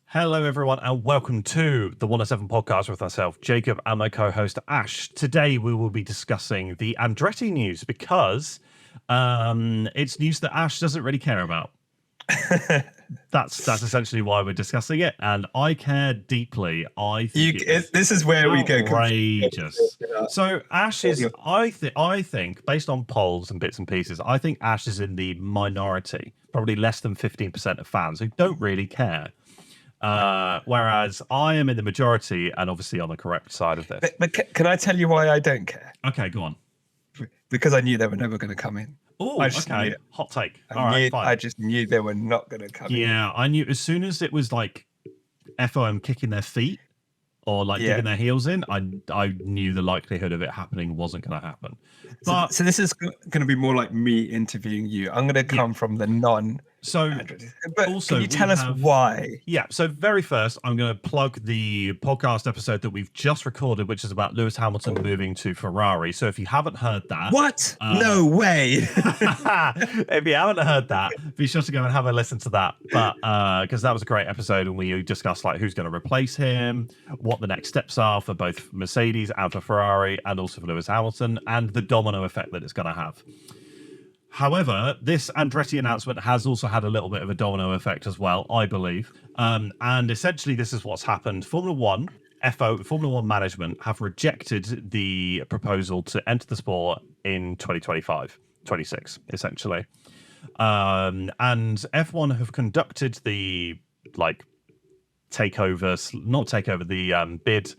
Hello, everyone, and welcome to the 107 podcast with myself, Jacob, and my co-host Ash. Today, we will be discussing the Andretti news because it's news that Ash doesn't really care about. That's essentially why we're discussing it, and I care deeply. I think this is where we go outrageous. So Ash is, I think, based on polls and bits and pieces, I think Ash is in the minority, probably less than 15% of fans who don't really care. Whereas I am in the majority and obviously on the correct side of this. But can I tell you why I don't care? Okay, go on. Because I knew they were never going to come in. Oh, okay. Hot take. Fine. I just knew they were not going to come in. Yeah, I knew as soon as it was like FOM kicking their feet or like digging their heels in, I knew the likelihood of it happening wasn't going to happen. But so this is going to be more like me interviewing you. I'm going to come from the non. So, but also, can you tell us why? Yeah. So, very first, I'm going to plug the podcast episode that we've just recorded, which is about Lewis Hamilton moving to Ferrari. So, if you haven't heard that, what? No way! If you haven't heard that, be sure to go and have a listen to that. But because that was a great episode, and we discussed like who's going to replace him, what the next steps are for both Mercedes and for Ferrari, and also for Lewis Hamilton, and the domino effect that it's going to have. However, this Andretti announcement has also had a little bit of a domino effect as well, I believe. And essentially, this is what's happened. Formula One management have rejected the proposal to enter the sport in 2025, 26, essentially. And F1 have conducted the bid,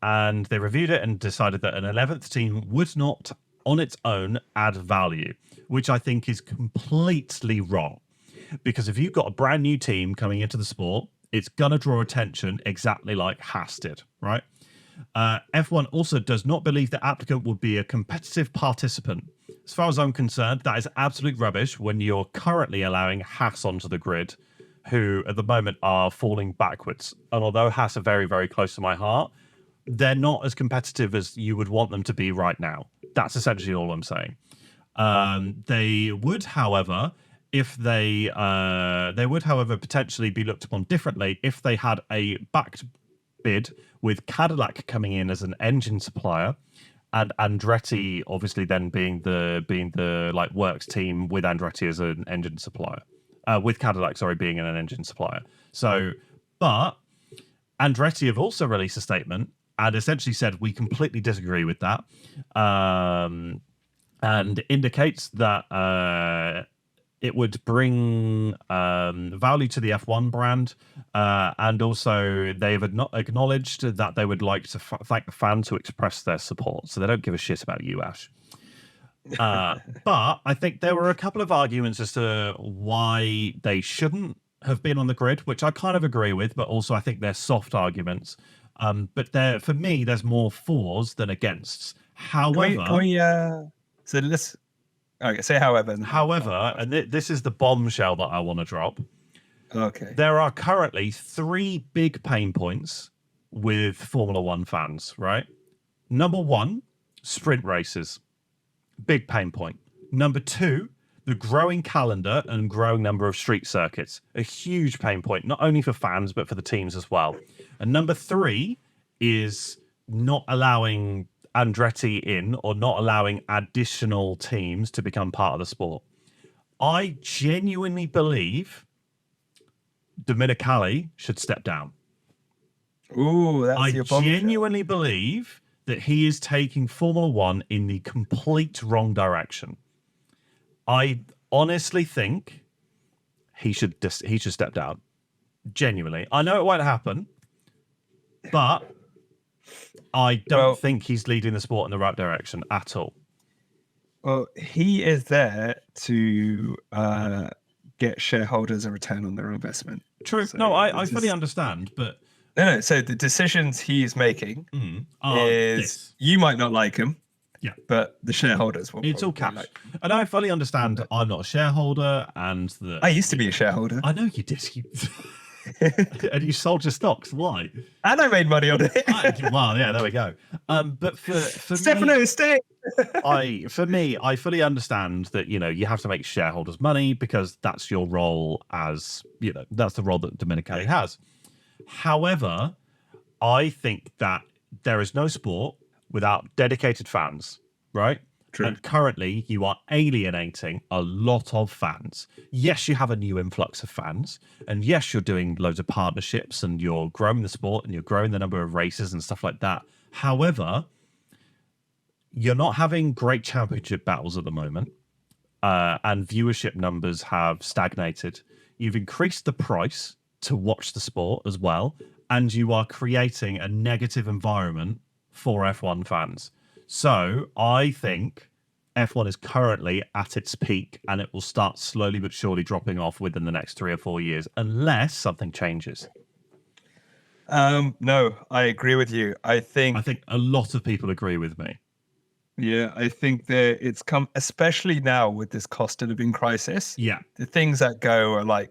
and they reviewed it and decided that an 11th team would not on its own add value, which I think is completely wrong. Because if you've got a brand new team coming into the sport, it's going to draw attention exactly like Haas did, right? F1 also does not believe the applicant would be a competitive participant. As far as I'm concerned, that is absolute rubbish when you're currently allowing Haas onto the grid, who at the moment are falling backwards. And although Haas are very, very close to my heart, they're not as competitive as you would want them to be right now. That's essentially all I'm saying. They would, however, potentially be looked upon differently if they had a backed bid with Cadillac coming in as an engine supplier, and Andretti obviously then being the like works team with Andretti as an engine supplier, with Cadillac being an engine supplier. So, but Andretti have also released a statement and essentially said, we completely disagree with that, and indicates that it would bring value to the F1 brand, and also they have acknowledged that they would like to thank the fans who express their support. So they don't give a shit about you, Ash. But I think there were a couple of arguments as to why they shouldn't have been on the grid, which I kind of agree with, but also I think they're soft arguments. But for me, there's more fors than againsts. However, so let's say however. However, and this is the bombshell that I want to drop. Okay. There are currently 3 big pain points with Formula One fans, right? Number 1, sprint races. Big pain point. Number 2, the growing calendar and growing number of street circuits. A huge pain point, not only for fans, but for the teams as well. And number 3 is not allowing Andretti in or not allowing additional teams to become part of the sport. I genuinely believe Domenicali should step down. Ooh, that's your bombshell. I genuinely believe that he is taking Formula One in the complete wrong direction. I honestly think he should step down. Genuinely. I know it won't happen, but I don't think he's leading the sport in the right direction at all. Well, he is there to get shareholders a return on their investment. True. So no, I fully understand, but... No. So the decisions he's making is... You might not like him, but the shareholders will. It's all cash. And I fully understand I'm not a shareholder and that... I used to be a shareholder. I know you did. And you sold your stocks. Why? And I made money on it. Well, yeah, there we go. But for Stefano, me, stay. For me, I fully understand that, you have to make shareholders money because that's your role as, that's the role that Domenicali has. However, I think that there is no sport without dedicated fans, right? True. And currently, you are alienating a lot of fans. Yes, you have a new influx of fans. And yes, you're doing loads of partnerships and you're growing the sport and you're growing the number of races and stuff like that. However, you're not having great championship battles at the moment. And viewership numbers have stagnated. You've increased the price to watch the sport as well. And you are creating a negative environment for F1 fans. So I think F1 is currently at its peak and it will start slowly but surely dropping off within the next 3 or 4 years, unless something changes. No, I agree with you. I think a lot of people agree with me. Yeah, I think that it's come, especially now with this cost of living crisis. Yeah. The things that go are like,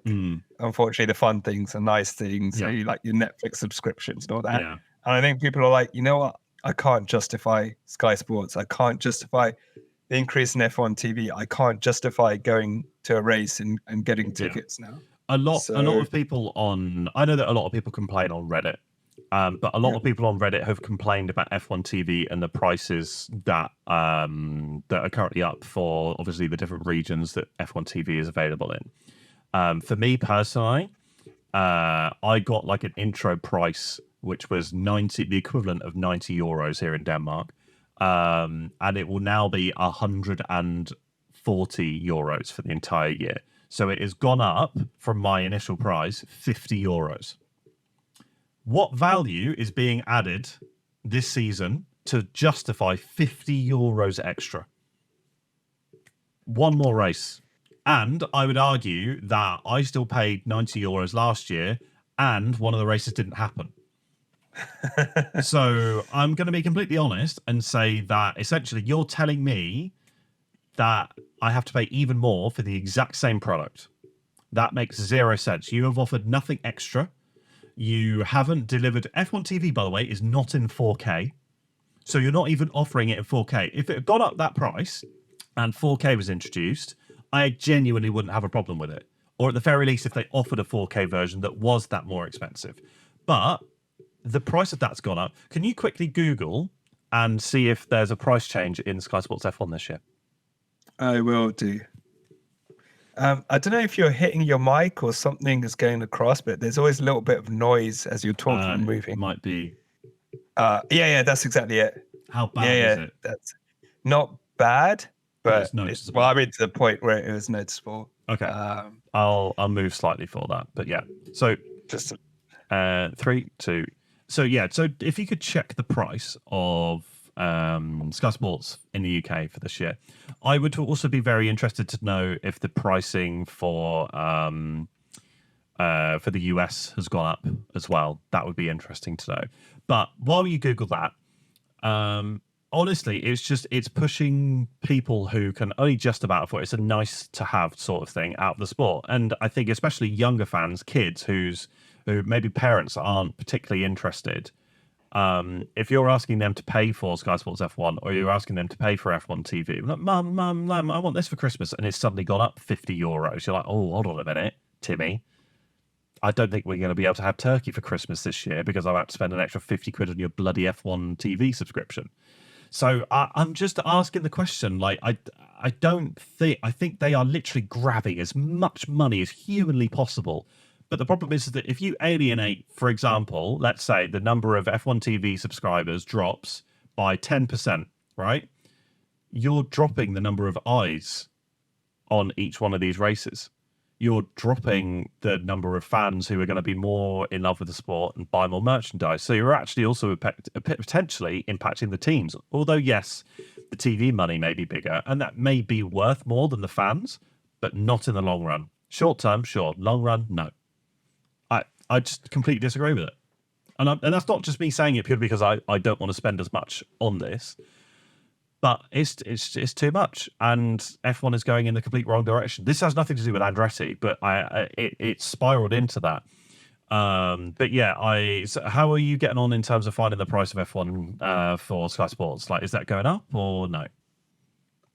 unfortunately, the fun things and nice things, so you like your Netflix subscriptions and all that. Yeah. And I think people are like, you know what? I can't justify Sky Sports. I can't justify the increase in F1 TV. I can't justify going to a race and getting tickets now. A lot of people I know that a lot of people complain on Reddit. But a lot of people on Reddit have complained about F1 TV and the prices that are currently up for obviously the different regions that F1 TV is available in. For me personally, I got like an intro price which was the equivalent of 90 euros here in Denmark, and it will now be 140 euros for the entire year. So it has gone up from my initial price, 50 euros. What value is being added this season to justify 50 euros extra? One more race. And I would argue that I still paid 90 euros last year and one of the races didn't happen. So I'm going to be completely honest and say that essentially you're telling me that I have to pay even more for the exact same product. That makes zero sense. You have offered nothing extra. You haven't delivered. F1 TV, by the way, is not in 4K. So you're not even offering it in 4K. If it had gone up that price and 4K was introduced, I genuinely wouldn't have a problem with it. Or at the very least, if they offered a 4K version that was that more expensive. But the price of that's gone up. Can you quickly Google and see if there's a price change in Sky Sports F1 this year? I will do. I don't know if you're hitting your mic or something is going across, but there's always a little bit of noise as you're talking and moving. It might be. Yeah, that's exactly it. How bad is it? That's not bad, but it's noticeable. Well, I mean to the point where it was noticeable. Okay. I'll move slightly for that, but yeah. So just 3, 2. So yeah. So if you could check the price of Sky Sports in the UK for this year, I would also be very interested to know if the pricing for the US has gone up as well. That would be interesting to know. But while you Google that, honestly, it's pushing people who can only just about afford it. It's a nice to have sort of thing out of the sport. And I think especially younger fans, kids who maybe parents aren't particularly interested. If you're asking them to pay for Sky Sports F1 or you're asking them to pay for F1 TV, like, Mum, I want this for Christmas, and it's suddenly gone up 50 euros. You're like, oh, hold on a minute, Timmy. I don't think we're going to be able to have turkey for Christmas this year because I'm about to spend an extra 50 quid on your bloody F1 TV subscription. So I'm just asking the question, like, I think they are literally grabbing as much money as humanly possible. But the problem is that if you alienate, for example, let's say the number of F1 TV subscribers drops by 10%, right? You're dropping the number of eyes on each one of these races. You're dropping the number of fans who are going to be more in love with the sport and buy more merchandise. So you're actually also potentially impacting the teams. Although, yes, the TV money may be bigger and that may be worth more than the fans, but not in the long run. Short term, sure. Long run, no. I just completely disagree with it. And that's not just me saying it purely because I don't want to spend as much on this. But it's too much, and F1 is going in the complete wrong direction. This has nothing to do with Andretti, but it spiraled into that. But yeah, so how are you getting on in terms of finding the price of F1 for Sky Sports? Like, is that going up or no?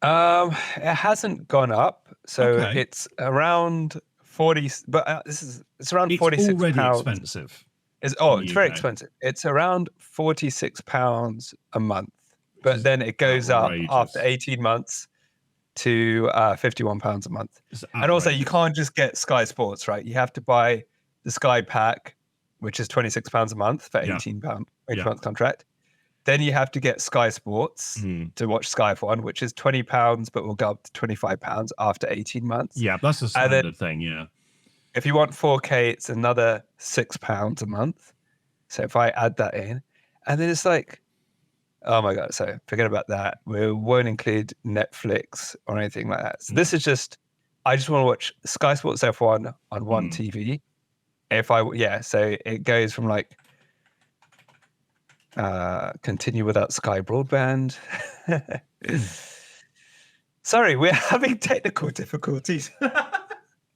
It hasn't gone up, so Okay. it's around 40. But it's around It's 46 already pounds. expensive in It's the very UK. expensive. It's around 46 pounds a month, Which but is then it goes up after outrageous. 18 months to 51 pounds a month. It's And also, you outrageous. can't just get Sky Sports, right? You have to buy the Sky Pack, which is 26 pounds a month for Yeah. 18 Yeah. month contract. Then you have to get Sky Sports Mm. to watch Sky F1, which is £20, but will go up to £25 after 18 months. Yeah, that's a And then standard thing. Yeah. if you want 4K, it's another £6 a month. So if I add that in, and then it's like, oh my God, so forget about that. We won't include Netflix or anything like that. So this is just, I just want to watch Sky Sports F1 on one Mm. TV. So it goes from like, continue without Sky Broadband. Sorry, we're having technical difficulties.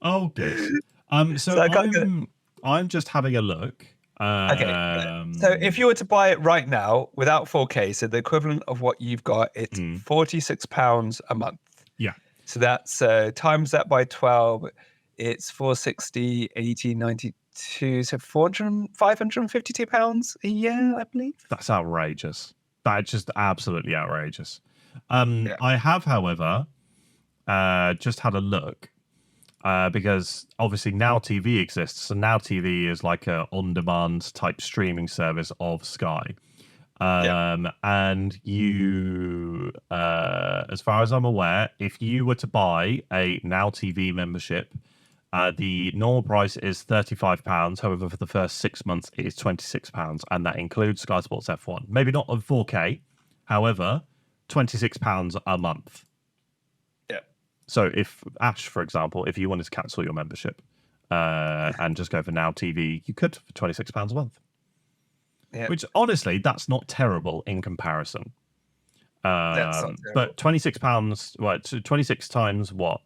Oh, good. So So I can't get it. I'm just having a look. Okay. So if you were to buy it right now without 4K, so the equivalent of what you've got, it's £46 a month. Yeah. So that's times that by 12, it's 460, 80, 92, so 552 pounds a year, I believe. That's outrageous. That's just absolutely outrageous. Yeah. I have, however, just had a look because obviously Now TV exists. So Now TV is like a on-demand type streaming service of Sky. And you, as far as I'm aware, if you were to buy a Now TV membership, the normal price is £35. However, for the first 6 months, it is £26, and that includes Sky Sports F1. Maybe not on 4K, however, £26 a month. Yeah. So if Ash, for example, if you wanted to cancel your membership and just go for Now TV, you could for £26 a month. Yeah. Which honestly, that's not terrible in comparison. That's not But £26, what? 26 times what?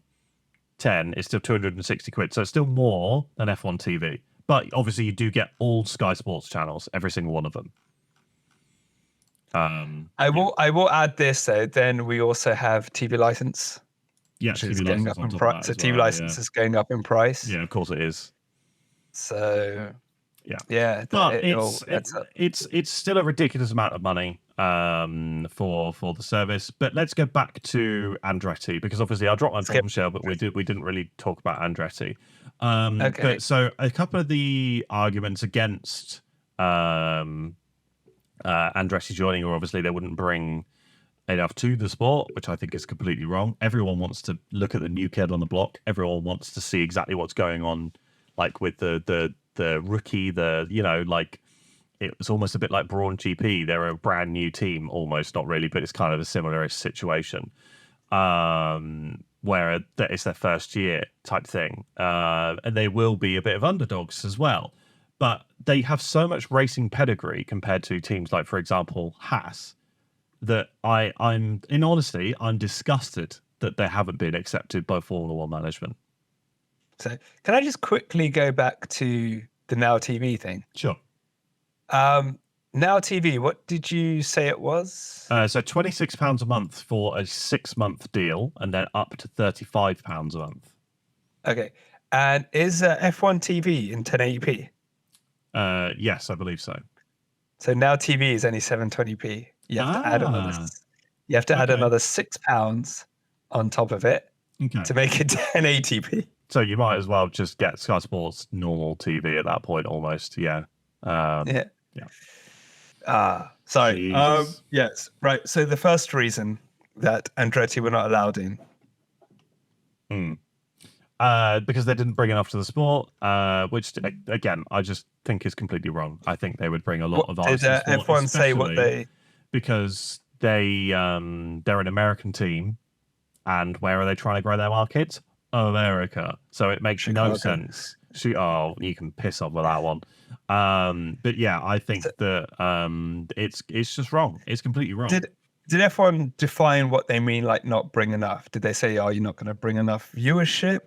10 is still 260 quid. So it's still more than F1 TV. But obviously, you do get all Sky Sports channels, every single one of them. I will add this though. Then we also have TV license. Yeah, which TV is going license up on in top of price. that So as TV well, license is going up in price. Yeah, of course it is. So yeah, but adds up. it's still a ridiculous amount of money for the service. But let's go back to Andretti, because obviously I dropped my bombshell, but we didn't really talk about Andretti. Okay. But so a couple of the arguments against Andretti joining are obviously they wouldn't bring enough to the sport, which I think is completely wrong. Everyone wants to look at the new kid on the block. Everyone wants to see exactly what's going on, like with the rookie, like it's almost a bit like Brawn GP. They're a brand new team, almost, not really, but it's kind of a similar situation, where it's their first year type thing, and they will be a bit of underdogs as well. But they have so much racing pedigree compared to teams like, for example, Haas, that I'm in honesty, I'm disgusted that they haven't been accepted by Formula One management. So can I just quickly go back to the Now TV thing? Sure. Now TV, what did you say it was? So £26 a month for a 6-month deal, and then up to £35 a month. Okay. And is F1 TV in 1080p? Yes, I believe so. So Now TV is only 720p. You have to add another. You have to add another £6 on top of it to make it 1080p. So you might as well just get Sky Sports normal TV at that point, almost. Yeah. Sorry. Jesus. Yes. Right. So the first reason that Andretti were not allowed in. Because they didn't bring enough to the sport, which again I just think is completely wrong. I think they would bring a lot of eyes to the sport, F1 say what they? Because they're an American team, and where are they trying to grow their market? America. So it makes no sense. You can piss off with that one. But yeah, I think that it's just wrong. It's completely wrong. Did F1 define what they mean, like not bring enough? Did they say, "Oh, you're not going to bring enough viewership"?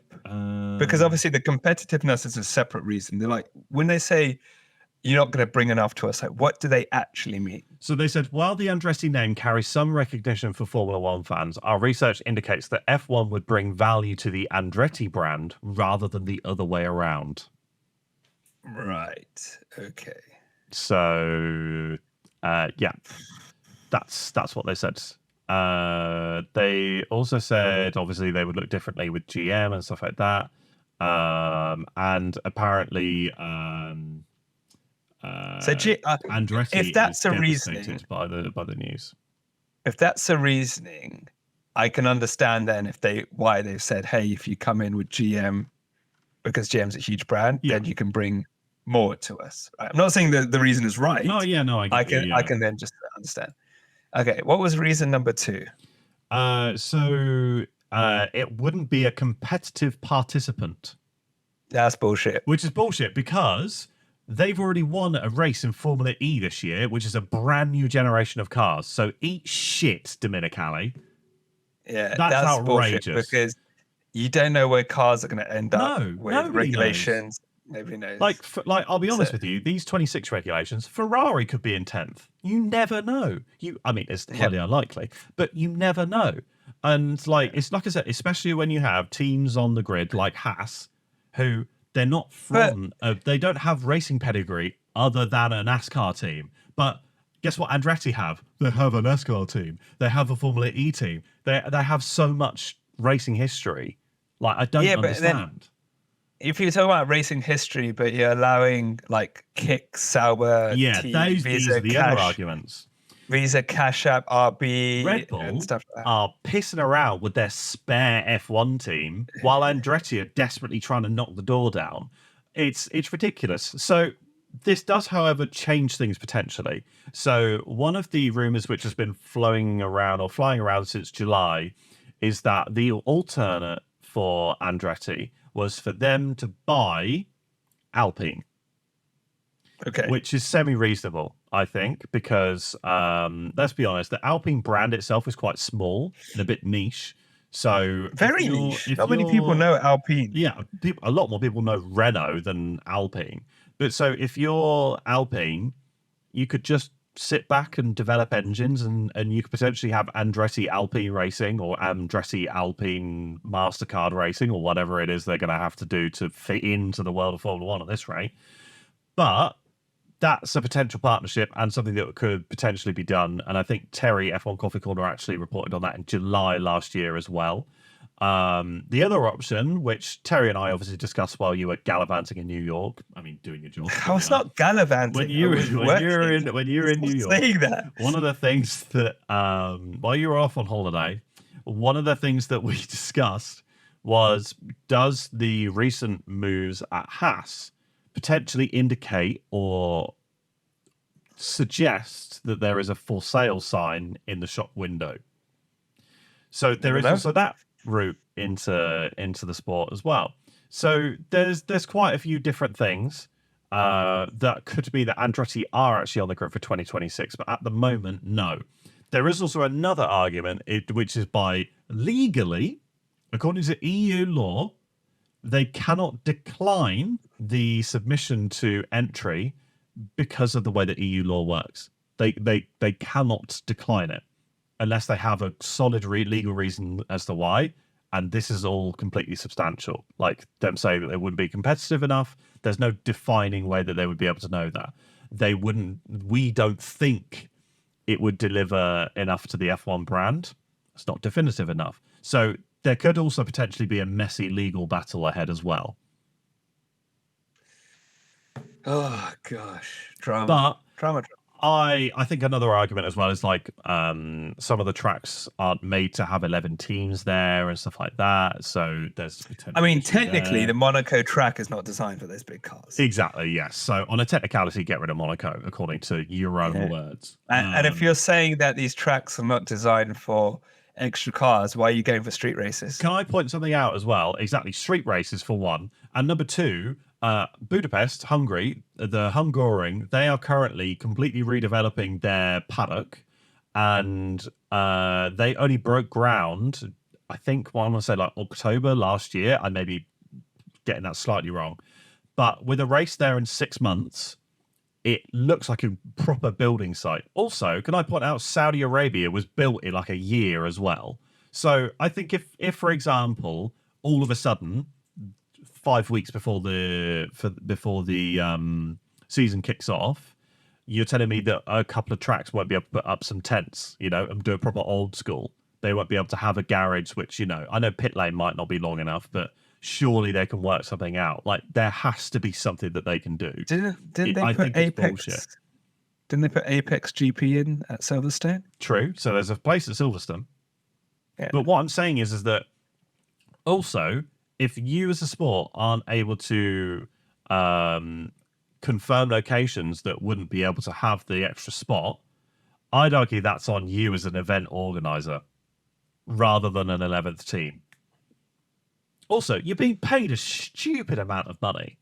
Because obviously the competitiveness is a separate reason. They're like, when they say you're not going to bring enough to us. Like, what do they actually mean? So they said, while the Andretti name carries some recognition for Formula One fans, our research indicates that F1 would bring value to the Andretti brand rather than the other way around. Right. Okay. So, yeah, that's what they said. They also said, obviously, they would look differently with GM and stuff like that. And apparently, Andretti if that's is a devastated reasoning, by the news. if that's a reasoning, I can understand then why they've said, hey, if you come in with GM, because GM's a huge brand, then you can bring more to us. Right? I'm not saying that the reason is right. No, yeah, no, I can then just understand. Okay, what was reason number 2? So it wouldn't be a competitive participant. That's bullshit. Which is bullshit because they've already won a race in Formula E this year, which is a brand new generation of cars. So eat shit, Domenicali. Yeah, that's outrageous. Because you don't know where cars are going to end up with regulations. Knows. Nobody knows. Like I'll be honest with you, these 26 regulations, Ferrari could be in 10th. You never know. I mean, it's highly unlikely, but you never know. And it's like I said, especially when you have teams on the grid like Haas, who they're not from, they don't have racing pedigree other than a NASCAR team. But guess what Andretti have? They have a NASCAR team. They have a Formula E team. They have so much racing history. Like, I don't understand. If you're talking about racing history, but you're allowing like Kick, Sauber, these are the other arguments. Visa, Cash App, RB, Red Bull and stuff like that. Are pissing around with their spare F1 team while Andretti are desperately trying to knock the door down. It's ridiculous. So this does, however, change things potentially. So one of the rumors which has been flying around since July is that the alternate for Andretti was for them to buy Alpine. Okay. Which is semi-reasonable, I think, because let's be honest, the Alpine brand itself is quite small and a bit niche. So very niche. Not many people know Alpine. Yeah, a lot more people know Renault than Alpine. But so if you're Alpine, you could just sit back and develop engines, and you could potentially have Andretti Alpine Racing or Andretti Alpine MasterCard Racing or whatever it is they're going to have to do to fit into the world of Formula One at this rate. But that's a potential partnership and something that could potentially be done. And I think Terry, F1 Coffee Corner, actually reported on that in July last year as well. The other option, which Terry and I obviously discussed while you were gallivanting in New York, I mean, doing your job. I was not gallivanting. When you were in New York, saying that. One of the things that, while you were off on holiday, one of the things that we discussed was, does the recent moves at Haas potentially indicate or suggest that there is a for sale sign in the shop window? So there is also that route into the sport as well. So there's quite a few different things that could be that Andretti are actually on the grid for 2026, but at the moment, no. There is also another argument, which is by legally, according to EU law, they cannot decline the submission to entry because of the way that EU law works. They cannot decline it unless they have a solid legal reason as to why. And this is all completely substantial. Like them saying that they wouldn't be competitive enough. There's no defining way that they would be able to know that. We don't think it would deliver enough to the F1 brand. It's not definitive enough. So there could also potentially be a messy legal battle ahead as well. Oh gosh, drama. I think another argument as well is like some of the tracks aren't made to have 11 teams there and stuff like that. So there's potential. I mean, technically, the Monaco track is not designed for those big cars. Exactly, yes. So on a technicality, get rid of Monaco, according to your own words. And if you're saying that these tracks are not designed for extra cars, why are you going for street races? Can I point something out as well? Exactly, street races for one. And number two, Budapest, Hungary, the Hungaroring, they are currently completely redeveloping their paddock, and they only broke ground, I think, I want to say like October last year. I may be getting that slightly wrong. But with a race there in 6 months, it looks like a proper building site. Also, can I point out Saudi Arabia was built in like a year as well. So I think if for example, all of a sudden, 5 weeks before the season kicks off, you're telling me that a couple of tracks won't be able to put up some tents, and do a proper old school. They won't be able to have a garage, which, I know pit lane might not be long enough, but surely they can work something out. Like, there has to be something that they can do. Didn't they put Apex? Didn't they put Apex GP in at Silverstone? True. So there's a place at Silverstone. Yeah. But what I'm saying is that also, if you as a sport aren't able to confirm locations that wouldn't be able to have the extra spot, I'd argue that's on you as an event organizer rather than an 11th team. Also, you're being paid a stupid amount of money.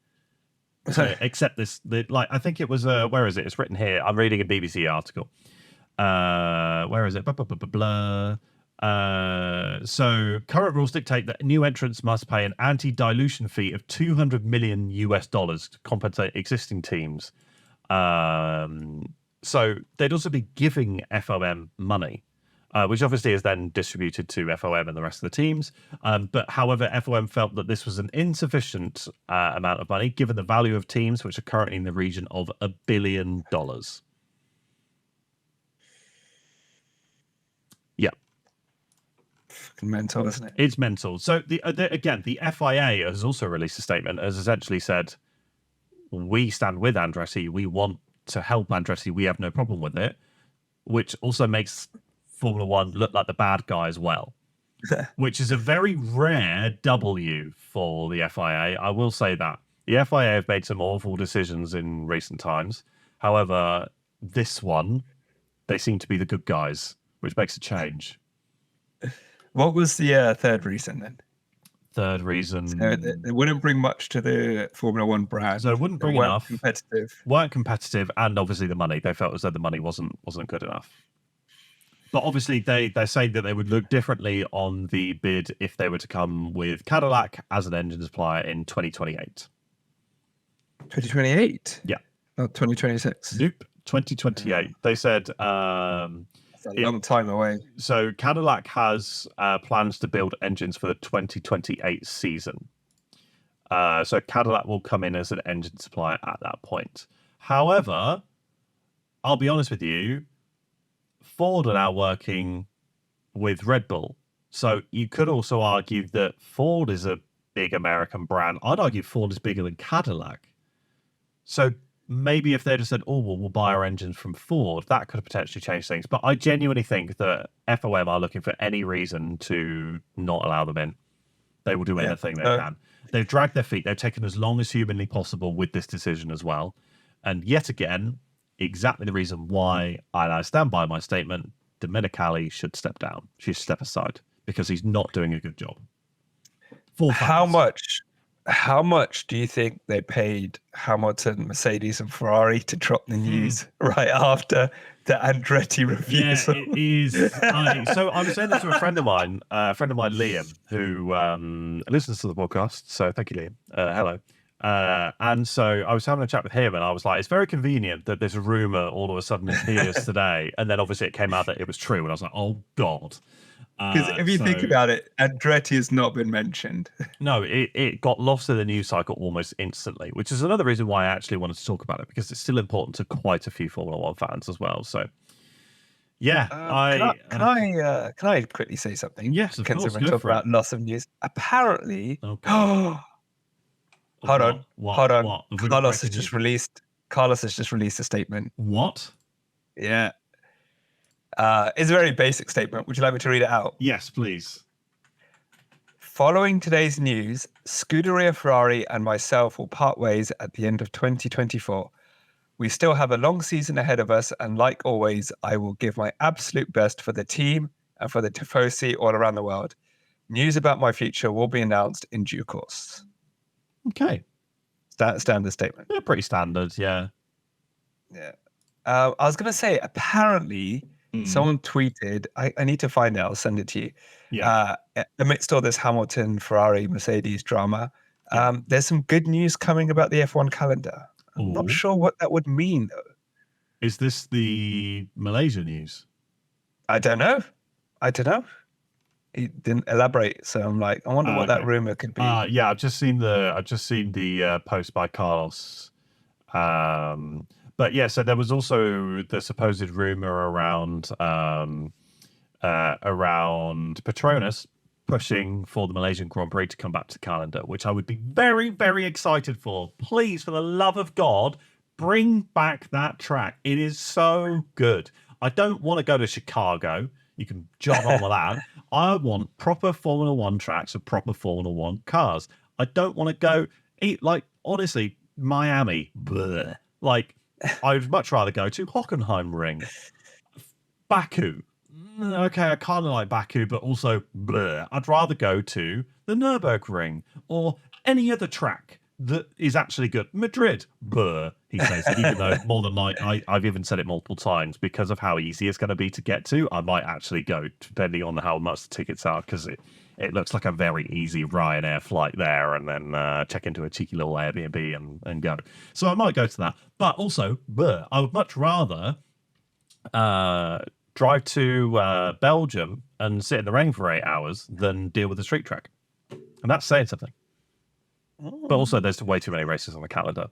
Except I think it was, where is it? It's written here. I'm reading a BBC article. Where is it? Blah, blah, blah, blah, blah. So current rules dictate that new entrants must pay an anti-dilution fee of $200 million to compensate existing teams. So they'd also be giving FOM money, which obviously is then distributed to FOM and the rest of the teams. But however, FOM felt that this was an insufficient amount of money given the value of teams, which are currently in the region of $1 billion. Yeah. Fucking mental, isn't it? It's mental. So again, the FIA has also released a statement, has essentially said, we stand with Andretti. We want to help Andretti. We have no problem with it, which also makes Formula One look like the bad guy as well, which is a very rare W for the FIA. I will say that. The FIA have made some awful decisions in recent times. However, this one, they seem to be the good guys, which makes a change. What was the third reason then? Third reason. So it wouldn't bring much to the Formula One brand. So it wouldn't bring enough. Weren't competitive, and obviously the money. They felt as though the money wasn't good enough. But obviously they're saying that they would look differently on the bid if they were to come with Cadillac as an engine supplier in 2028. 2028? Yeah. Not 2026? Nope, 2028. They said... a long time away. So Cadillac has plans to build engines for the 2028 season. So Cadillac will come in as an engine supplier at that point. However, I'll be honest with you, Ford are now working with Red Bull. So you could also argue that Ford is a big American brand. I'd argue Ford is bigger than Cadillac. So maybe if they just said, oh, well, we'll buy our engines from Ford, that could have potentially changed things. But I genuinely think that FOM are looking for any reason to not allow them in. They will do anything they can. They've dragged their feet. They've taken as long as humanly possible with this decision as well. And yet again, exactly the reason why I stand by my statement, Domenicali should step down. She should step aside because he's not doing a good job. How much do you think they paid Hamilton, Mercedes, and Ferrari to drop the news right after the Andretti refusal? Yeah, it is. So I was saying this to a friend of mine, Liam, who listens to the podcast. So thank you, Liam. Hello. And so I was having a chat with him, and I was like, it's very convenient that this rumor all of a sudden appears today. And then obviously it came out that it was true. And I was like, oh, God. Because if you think about it, Andretti has not been mentioned. No, it got lost in the news cycle almost instantly, which is another reason why I actually wanted to talk about it, because it's still important to quite a few Formula One fans as well. So, yeah, can I quickly say something? Yes, of course. Talk about loss of news. Apparently, okay. Hold on. What? Carlos has just released a statement. What? Yeah. It's a very basic statement. Would you like me to read it out? Yes, please. Following today's news, Scuderia Ferrari and myself will part ways at the end of 2024. We still have a long season ahead of us, and like always, I will give my absolute best for the team and for the Tifosi all around the world. News about my future will be announced in due course. Okay. Standard statement. Yeah, pretty standard, yeah. Yeah. I was going to say, apparently... Someone tweeted, I need to find it, I'll send it to you. Yeah. Amidst all this Hamilton, Ferrari, Mercedes drama, there's some good news coming about the F1 calendar. I'm not Ooh. sure what that would mean, though. Is this the Malaysia news? I don't know. He didn't elaborate, so I'm like, I wonder what that Okay. rumor could be. Yeah, I've just seen the post by Carlos. But yeah, so there was also the supposed rumor around Petronas pushing for the Malaysian Grand Prix to come back to the calendar, which I would be very, very excited for. Please, for the love of God, bring back that track. It is so good. I don't want to go to Chicago. You can jog on with that. I want proper Formula One tracks with proper Formula One cars. I don't want to go honestly, Miami. Bleh. Like, I would much rather go to Hockenheimring, Baku. Okay, I kind of like Baku, but also bleh. I'd rather go to the Nürburgring or any other track that is actually good. Madrid, bleh, he says, even though more than I've even said it multiple times, because of how easy it's going to be to get to, I might actually go, depending on how much the tickets are, because it looks like a very easy Ryanair flight there, and then check into a cheeky little Airbnb and go. So I might go to that. But also, bleh, I would much rather drive to Belgium and sit in the rain for 8 hours than deal with the street track. And that's saying something. But also, there's way too many races on the calendar.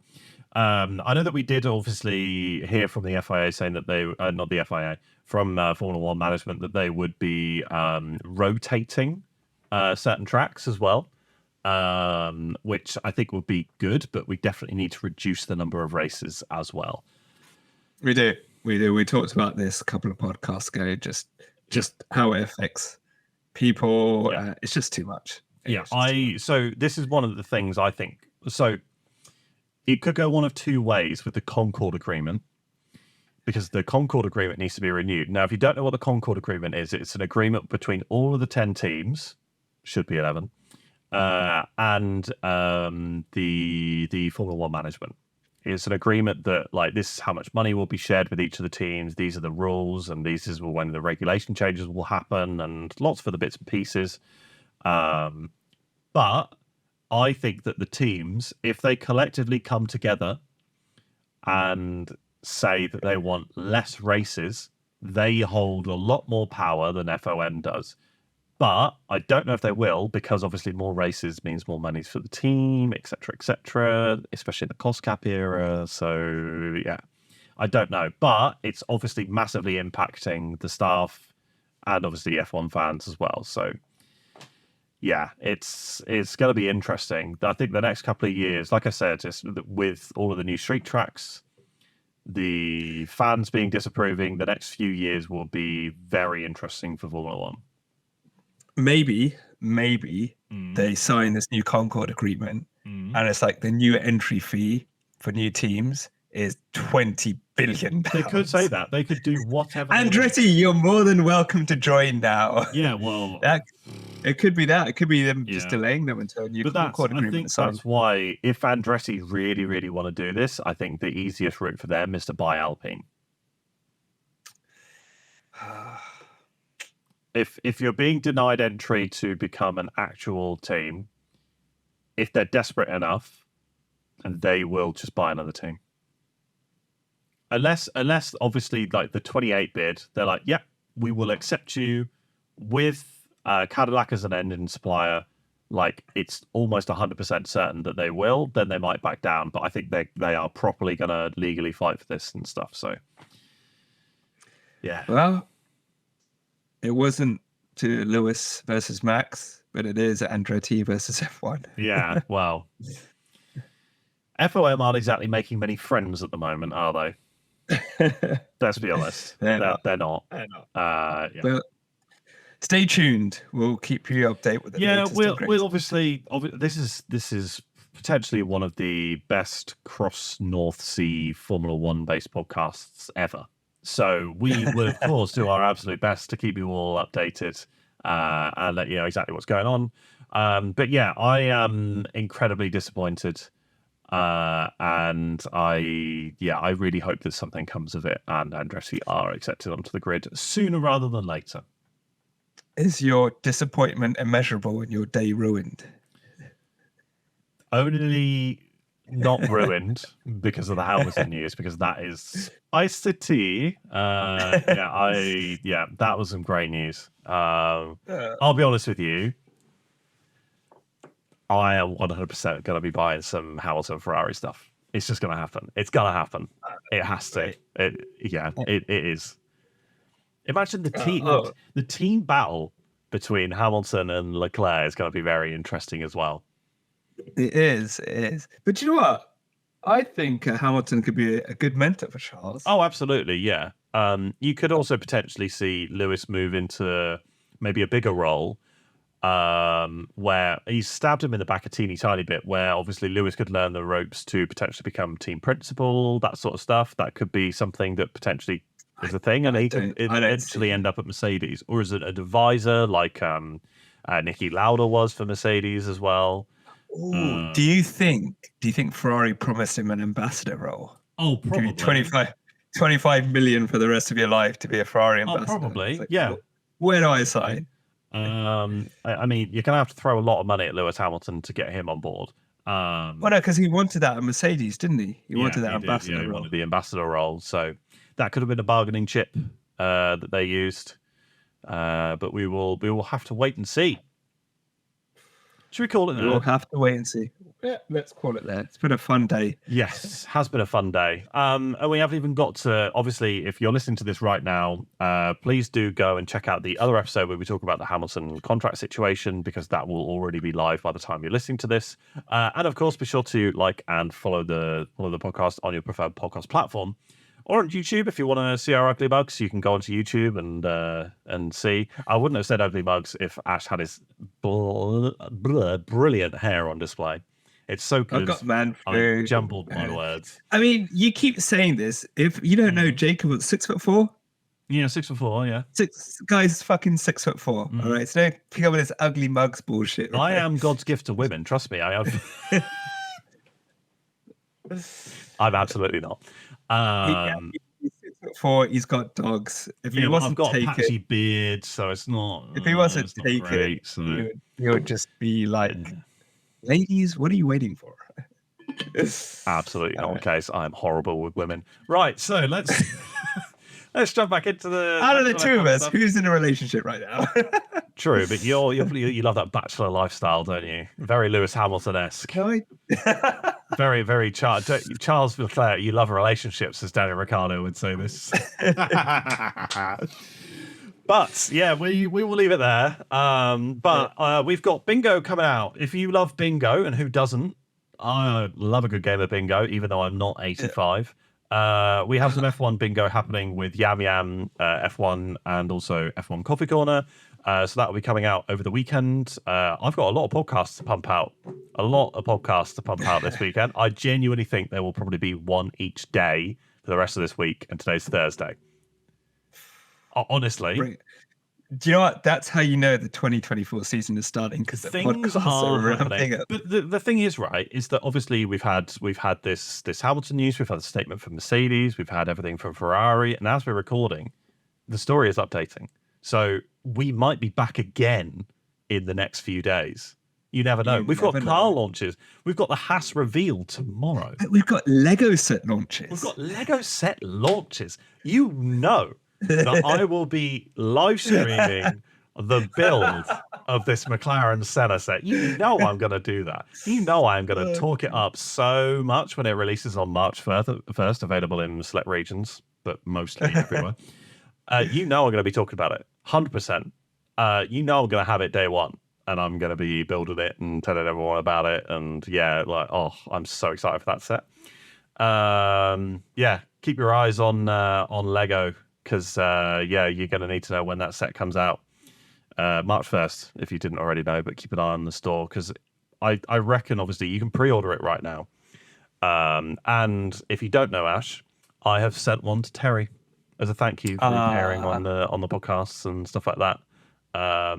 I know that we did obviously hear from the FIA saying that they, not the FIA, from Formula One management, that they would be rotating certain tracks as well, which I think would be good, but we definitely need to reduce the number of races as well. We do. We talked about this a couple of podcasts ago, just how it affects people. Yeah. It's just too much. So this is one of the things I think. So it could go one of two ways with the Concord Agreement, because the Concord Agreement needs to be renewed. Now, if you don't know what the Concord Agreement is, it's an agreement between all of the 10 teams, should be 11, and the Formula One management. It's an agreement that, like, this is how much money will be shared with each of the teams. These are the rules, and this is when the regulation changes will happen, and lots of other bits and pieces. But I think that the teams, if they collectively come together and say that they want less races, they hold a lot more power than FOM does. But I don't know if they will, because obviously more races means more money for the team, etc., especially in the cost cap era. So, yeah, I don't know. But it's obviously massively impacting the staff and obviously F1 fans as well. So, yeah, it's going to be interesting. I think the next couple of years, like I said, just with all of the new street tracks, the fans being disapproving, the next few years will be very interesting for Formula One. Maybe they sign this new Concord Agreement, and it's like the new entry fee for new teams is £20 billion. They could say that. They could do whatever. Andretti, you're more than welcome to join now. Yeah, well, it could be that. It could be them just delaying them until a new Concord Agreement I think is signed. that's why, if Andretti really, really want to do this, I think the easiest route for them is to buy Alpine. If you're being denied entry to become an actual team, if they're desperate enough, and they will just buy another team. Unless obviously, like the 28 bid, they're like, yeah, we will accept you with Cadillac as an engine supplier. Like, it's almost 100% certain that they will, then they might back down. But I think they are properly going to legally fight for this and stuff. So, yeah. Well, it wasn't to Lewis versus Max, but it is Andretti versus F1. Yeah, well, FOM aren't exactly making many friends at the moment, are they? Let's be honest. They're not. They're not. Yeah. But stay tuned. We'll keep you updated with it. Yeah, we'll obviously. This is potentially one of the best cross North Sea Formula One based podcasts ever. So we will, of course, do our absolute best to keep you all updated and let you know exactly what's going on. But yeah, I am incredibly disappointed, and I really hope that something comes of it and Andretti are accepted onto the grid sooner rather than later. Is your disappointment immeasurable and your day ruined? Only not ruined because of the Hamilton news, because that is spicy tea. That was some great news. I'll be honest with you. I am 100% going to be buying some Hamilton Ferrari stuff. It's just going to happen. It's going to happen. It has to. It is. Imagine the team battle between Hamilton and Leclerc is going to be very interesting as well. It is. But you know what? I think Hamilton could be a good mentor for Charles. Oh, absolutely, yeah. You could also potentially see Lewis move into maybe a bigger role, where he's stabbed him in the back a teeny tiny bit, where obviously Lewis could learn the ropes to potentially become team principal, that sort of stuff. That could be something that potentially is a thing, and he can eventually end up at Mercedes, or as an advisor like Niki Lauda was for Mercedes as well. Ooh, do you think Ferrari promised him an ambassador role? Oh, probably. Give you 25 million for the rest of your life to be a Ferrari ambassador. Oh, probably. Like, yeah. Where do I sign? I mean, you're gonna have to throw a lot of money at Lewis Hamilton to get him on board. Well, no, because he wanted that at Mercedes, didn't he? He wanted that ambassador role. He wanted the ambassador role, so that could have been a bargaining chip that they used. But we will have to wait and see. Should we call it there? We'll have to wait and see. Yeah, let's call it there. It's been a fun day. Yes, has been a fun day. And we haven't even got to, obviously, if you're listening to this right now, please do go and check out the other episode where we talk about the Hamilton contract situation, because that will already be live by the time you're listening to this. And of course, be sure to like and follow the podcast on your preferred podcast platform. Or on YouTube, if you want to see our ugly mugs, you can go onto YouTube and see. I wouldn't have said ugly mugs if Ash had his brilliant hair on display. It's so good. I've got man I jumbled my words. I mean, you keep saying this. If you don't know, Jacob was 6'4". Yeah, 6'4". Yeah, guy's fucking 6'4". All right, so don't pick up with this ugly mugs bullshit. Right? I am God's gift to women. Trust me, I am. I'm absolutely not. He's 6'4". He's got dogs. If he wasn't I've got take a patchy it, beard, so it's not. if he wasn't take great, it, so. he would just be like, "Ladies, what are you waiting for?" Absolutely not the case. I'm horrible with women. Right, so let's let's jump back into the. Out of the two of us, who's in a relationship right now? True, but you love that bachelor lifestyle, don't you? Very Lewis Hamilton-esque. Can I? Very, very Charles Leclerc. You love relationships, as Daniel Ricciardo would say this. But yeah, we will leave it there. But we've got bingo coming out. If you love bingo, and who doesn't? I love a good game of bingo, even though I'm not 85. We have some F1 bingo happening with Yam Yam F1 and also F1 Coffee Corner. So that will be coming out over the weekend. I've got a lot of podcasts to pump out. This weekend. I genuinely think there will probably be one each day for the rest of this week, and today's Thursday. Honestly. Brilliant. Do you know what? That's how you know the 2024 season is starting, because the podcasts are ramping up. But the thing is, right, is that obviously we've had this Hamilton news, we've had a statement from Mercedes, we've had everything from Ferrari, and as we're recording, the story is updating. So we might be back again in the next few days. You never know. We've got car launches. We've got the Haas reveal tomorrow. We've got Lego set launches. You know that I will be live streaming the build of this McLaren Senna set. You know I'm going to do that. You know I'm going to talk it up so much when it releases on March 1st, available in select regions, but mostly everywhere. You know I'm going to be talking about it, 100%. You know I'm going to have it day one, and I'm going to be building it and telling everyone about it. And yeah, I'm so excited for that set. Yeah, keep your eyes on Lego, because you're going to need to know when that set comes out. March 1st, if you didn't already know, but keep an eye on the store, because I reckon, obviously, you can pre-order it right now. And if you don't know, Ash, I have sent one to Terry as a thank you for appearing on the podcasts and stuff like that.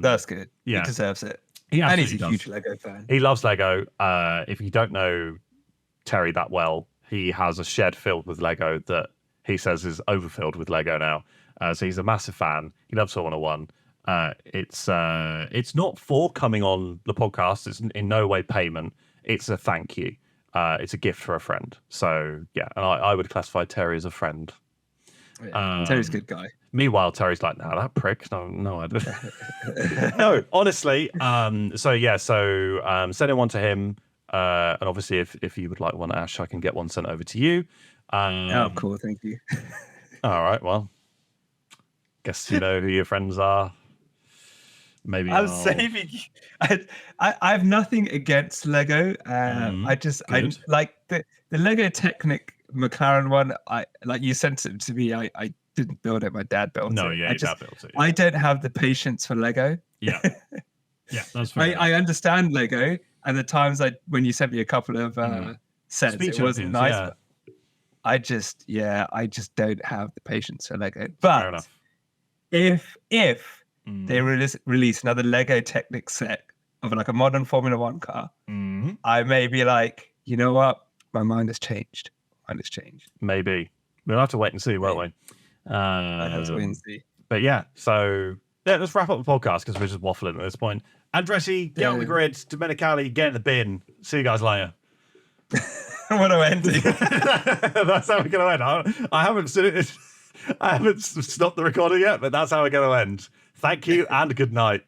That's good. Yeah. He deserves it. And he's a huge Lego fan. He loves Lego. If you don't know Terry that well, he has a shed filled with Lego that he says is overfilled with Lego now. So he's a massive fan. He loves Formula One. It's not for coming on the podcast. It's in no way payment. It's a thank you. It's a gift for a friend. So yeah, and I would classify Terry as a friend. Terry's a good guy. Meanwhile, Terry's like, "No, that prick. No, I don't." No, honestly. So sending one to him, and obviously, if you would like one, Ash, I can get one sent over to you. Oh, cool. Thank you. All right. Well, guess you know who your friends are. Maybe I'm saving you. I have nothing against Lego. I good. like the Lego Technic McLaren one. I like you sent it to me. I didn't build it. My dad built it. No, yeah, your dad built it. I don't have the patience for Lego. Yeah, that's fair. I understand Lego, and the times when you sent me a couple of sets, Speech it wasn't nice. yeah. But I just don't have the patience for Lego. Fair But enough. if they release another Lego Technic set of like a modern Formula One car, I may be like, you know what? My mind has changed. Maybe we'll have to wait and see, won't we? I have to wait and see. But yeah, so yeah, let's wrap up the podcast because we're just waffling at this point. Andretti, get on the grid. Domenicali, get in the bin. See you guys later. What a ending. That's how we're going to end. I haven't stopped the recording yet, but that's how we're going to end. Thank you and good night.